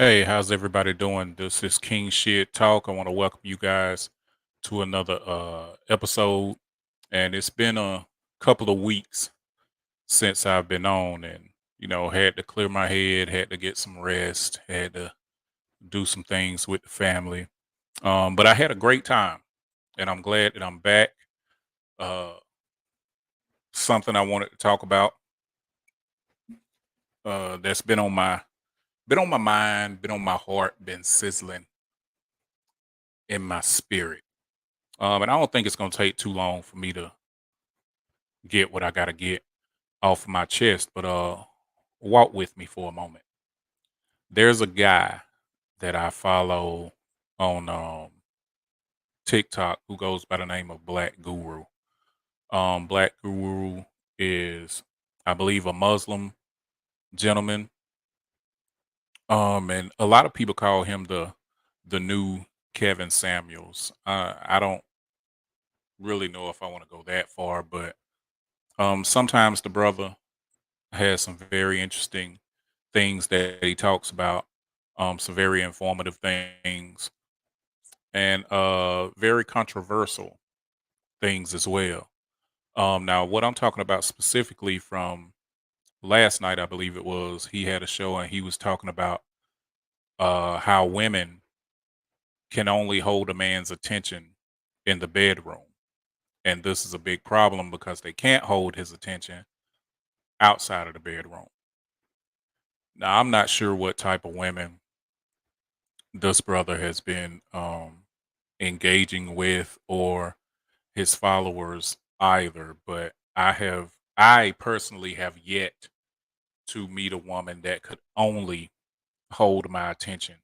Hey, how's everybody doing? This is King Shit Talk. I want to welcome you guys to another episode. And it's been a couple of weeks since I've been on and had to clear my head, had to get some rest, had to do some things with the family. But I had a great time and I'm glad that I'm back. Uh Something I wanted to talk about that's been on my mind, been on my heart, been sizzling in my spirit. And I don't think it's gonna take too long for me to get what I gotta get off of my chest, but walk with me for a moment. There's a guy that I follow on TikTok who goes by the name of Black Guru. Black Guru is, I believe, a Muslim gentleman. And a lot of people call him the new Kevin Samuels. I don't really know if I want to go that far, but sometimes the brother has some very interesting things that he talks about, some very informative things, and very controversial things as well. Now, what I'm talking about specifically from last night, I believe it was, he had a show and he was talking about how women can only hold a man's attention in the bedroom. And this is a big problem because they can't hold his attention outside of the bedroom. Now, I'm not sure what type of women this brother has been engaging with or his followers either, but I personally have yet to meet a woman that could only hold my attention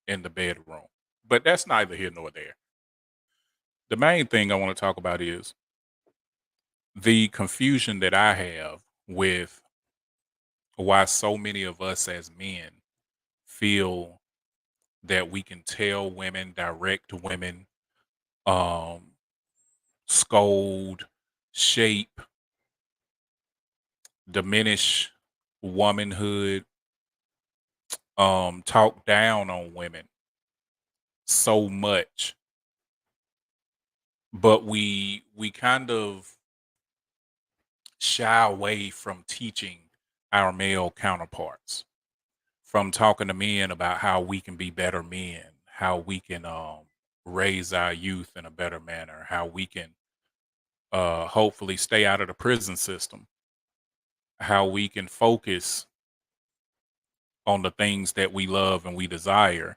in the bedroom. But that's neither here nor there. The main thing I want to talk about is the confusion that I have with why so many of us as men feel that we can tell women, direct women, um, scold, shape, diminish womanhood, talk down on women so much, but we kind of shy away from teaching our male counterparts, from talking to men about how we can be better men, how we can raise our youth in a better manner, how we can hopefully stay out of the prison system, how we can focus on the things that we love and we desire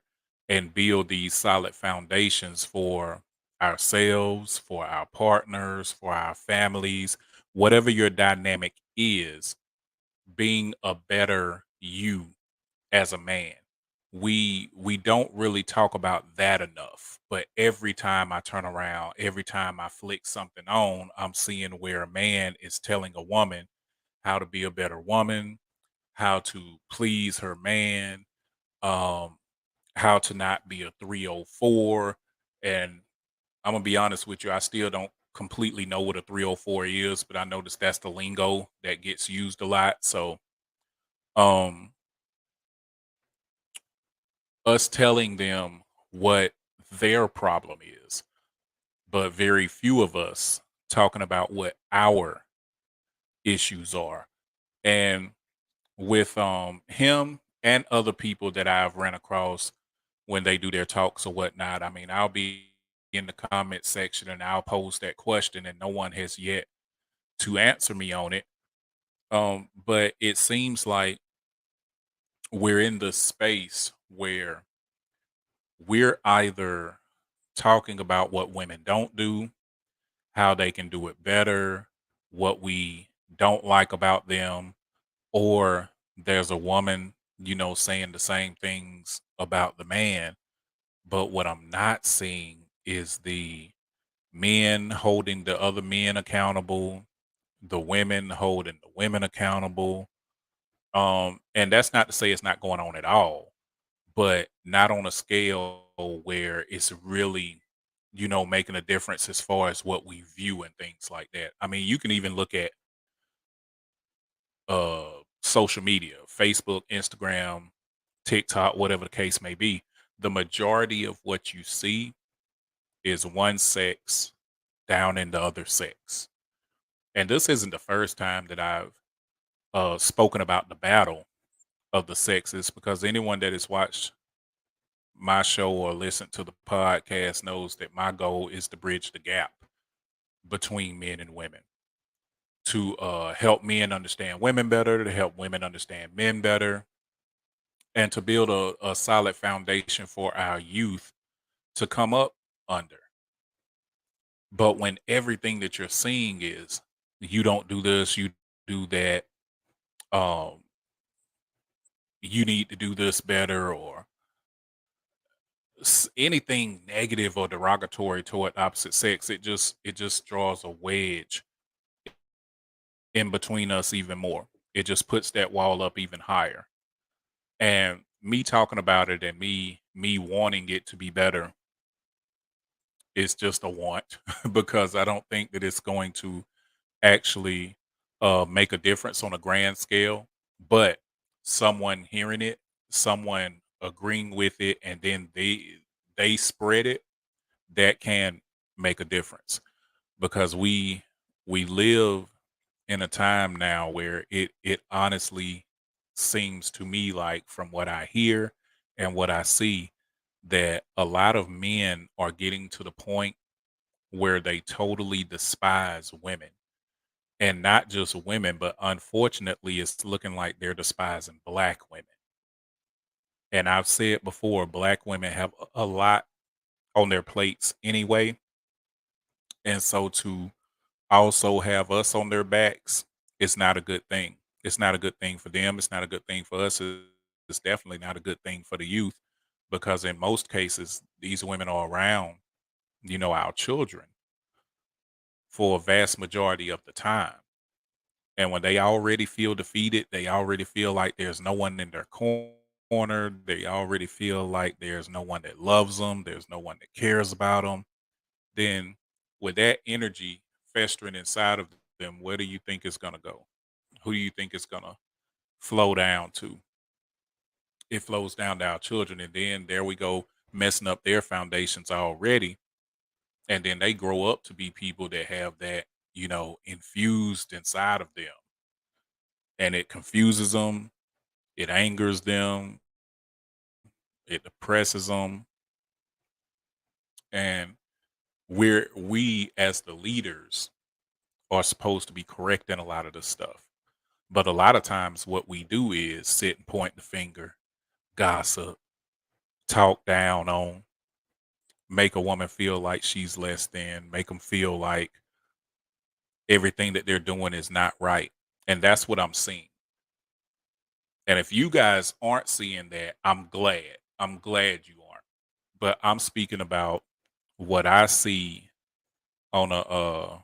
and build these solid foundations for ourselves, for our partners, for our families, whatever your dynamic is, being a better you as a man. We don't really talk about that enough, but every time I turn around, every time I flick something on, I'm seeing where a man is telling a woman how to be a better woman, how to please her man, um, how to not be a 304. And I'm gonna be honest with you, I still don't completely know what a 304 is, but I noticed that's the lingo that gets used a lot. So um us telling them what their problem is, but very few of us talking about what our issues are. And with him and other people that I've ran across when they do their talks or whatnot. I mean, I'll be in the comment section and I'll pose that question and no one has yet to answer me on it. But it seems like we're in the space where we're either talking about what women don't do, how they can do it better, what we don't like about them, or there's a woman, saying the same things about the man. But what I'm not seeing is the men holding the other men accountable, the women holding the women accountable. And that's not to say it's not going on at all, but not on a scale where it's really, making a difference as far as what we view and things like that. I mean, you can even look at social media, Facebook, Instagram, TikTok, whatever the case may be, the majority of what you see is one sex down in the other sex. And this isn't the first time that I've spoken about the battle of the sexes, because anyone that has watched my show or listened to the podcast knows that my goal is to bridge the gap between men and women, to help men understand women better, to help women understand men better, and to build a solid foundation for our youth to come up under. But when everything that you're seeing is, you don't do this, you do that, um, you need to do this better, or anything negative or derogatory toward opposite sex, it just draws a wedge in between us even more. It just puts that wall up even higher. And me talking about it and me wanting it to be better is just a want because I don't think that it's going to actually make a difference on a grand scale. But someone hearing it, someone agreeing with it, and then they spread it, that can make a difference, because we live in a time now where it honestly seems to me, like, from what I hear and what I see, that a lot of men are getting to the point where they totally despise women, and not just women, but unfortunately it's looking like they're despising black women. And I've said before, black women have a lot on their plates anyway, and so to also have us on their backs, it's not a good thing. It's not a good thing for them. It's not a good thing for us. It's definitely not a good thing for the youth, because in most cases, these women are around, our children for a vast majority of the time. And when they already feel defeated, they already feel like there's no one in their corner. They already feel like there's no one that loves them. There's no one that cares about them. Then with that energy festering inside of them, where do you think it's going to go? Who do you think it's going to flow down to? It flows down to our children. And then there we go, messing up their foundations already. And then they grow up to be people that have that, infused inside of them. And it confuses them, it angers them, it depresses them. And we as the leaders are supposed to be correcting a lot of this stuff. But a lot of times what we do is sit and point the finger, gossip, talk down on, make a woman feel like she's less than, make them feel like everything that they're doing is not right. And that's what I'm seeing. And if you guys aren't seeing that, I'm glad. I'm glad you aren't. But I'm speaking about what I see on a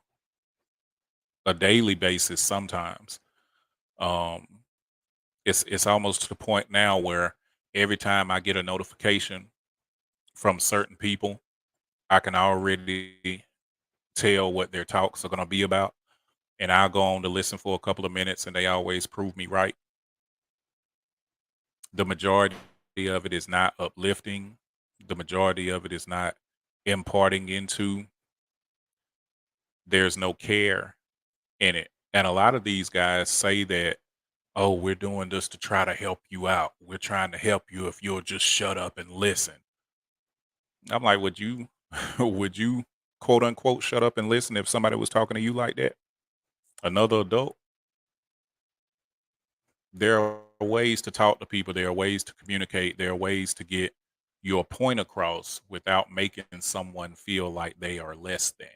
daily basis sometimes. Um it's almost to the point now where every time I get a notification from certain people, I can already tell what their talks are going to be about. And I'll go on to listen for a couple of minutes, and they always prove me right. The majority of it is not uplifting. The majority of it is not imparting into. There's no care in it. And a lot of these guys say that, oh, we're doing this to try to help you out. We're trying to help you if you'll just shut up and listen. I'm like, would you, would you, quote unquote, shut up and listen if somebody was talking to you like that? Another adult? There are ways to talk to people. There are ways to communicate. There are ways to get your point across without making someone feel like they are less than.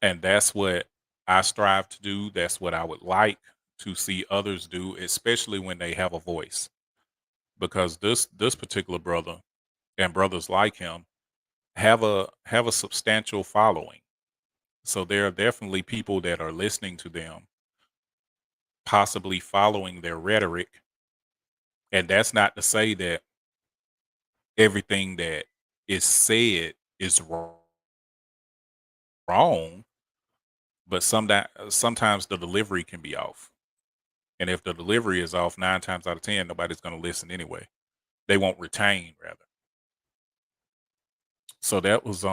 And that's what I strive to do. That's what I would like to see others do, especially when they have a voice. Because this particular brother and brothers like him have a substantial following. So there are definitely people that are listening to them, possibly following their rhetoric. And that's not to say that everything that is said is wrong, but sometimes the delivery can be off. And if the delivery is off, 9 times out of 10, nobody's gonna listen anyway. They won't retain rather. So that was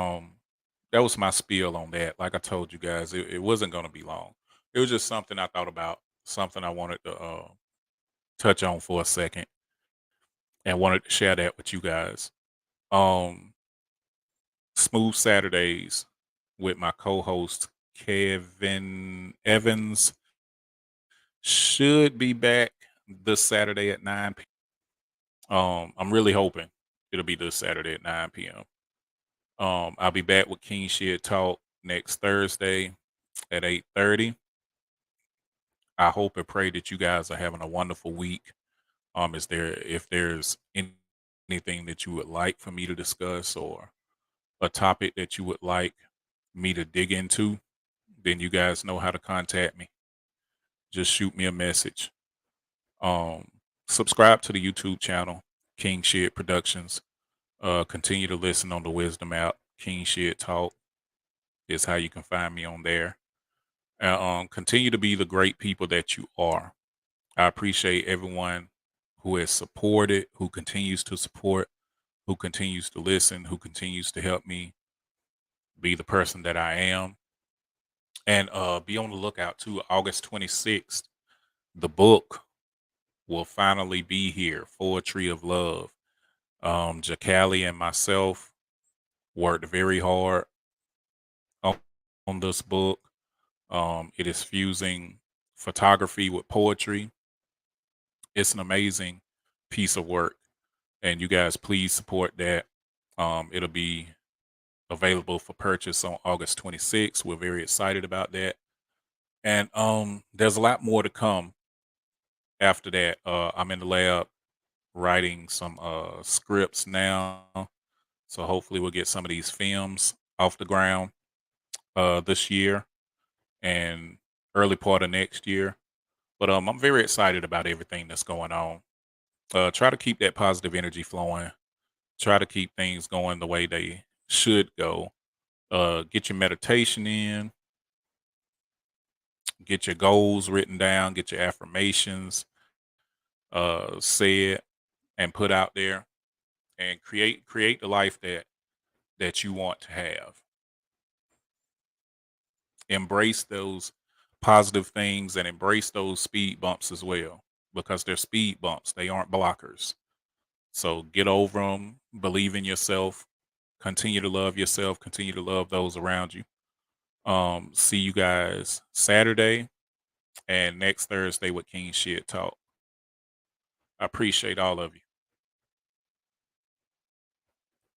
my spiel on that. Like I told you guys, it wasn't gonna be long. It was just something I thought about, something I wanted to touch on for a second and wanted to share that with you guys. Um Smooth Saturdays with my co-host Kevin Evans should be back this Saturday at 9 p.m. I'm really hoping it'll be this Saturday at 9 p.m. I'll be back with King Shit Talk next Thursday at 8:30. I hope and pray that you guys are having a wonderful week. Is there if there's anything that you would like for me to discuss or a topic that you would like me to dig into, then you guys know how to contact me. Just shoot me a message. Um, Subscribe to the YouTube channel, King Shit Productions. Continue to listen on the Wisdom app. King Shit Talk is how you can find me on there. Continue to be the great people that you are. I appreciate everyone who has supported, who continues to support, who continues to listen, who continues to help me be the person that I am. And be on the lookout too. August 26th, the book will finally be here. Poetry of Love. Jacali and myself worked very hard on, on this book. It is fusing photography with poetry. It's an amazing piece of work, and you guys please support that. It'll be available for purchase on August 26th. We're very excited about that, and there's a lot more to come after that. I'm in the lab writing some scripts now, so hopefully we'll get some of these films off the ground this year and early part of next year. But I'm very excited about everything that's going on. Try to keep that positive energy flowing. Try to keep things going the way they should go. Get your meditation in, get your goals written down, get your affirmations said and put out there, and create the life that you want to have. Embrace those positive things and embrace those speed bumps as well, because they're speed bumps. They aren't blockers. So get over them, believe in yourself, continue to love yourself, continue to love those around you. See you guys Saturday and next Thursday with King Shit Talk. I appreciate all of you.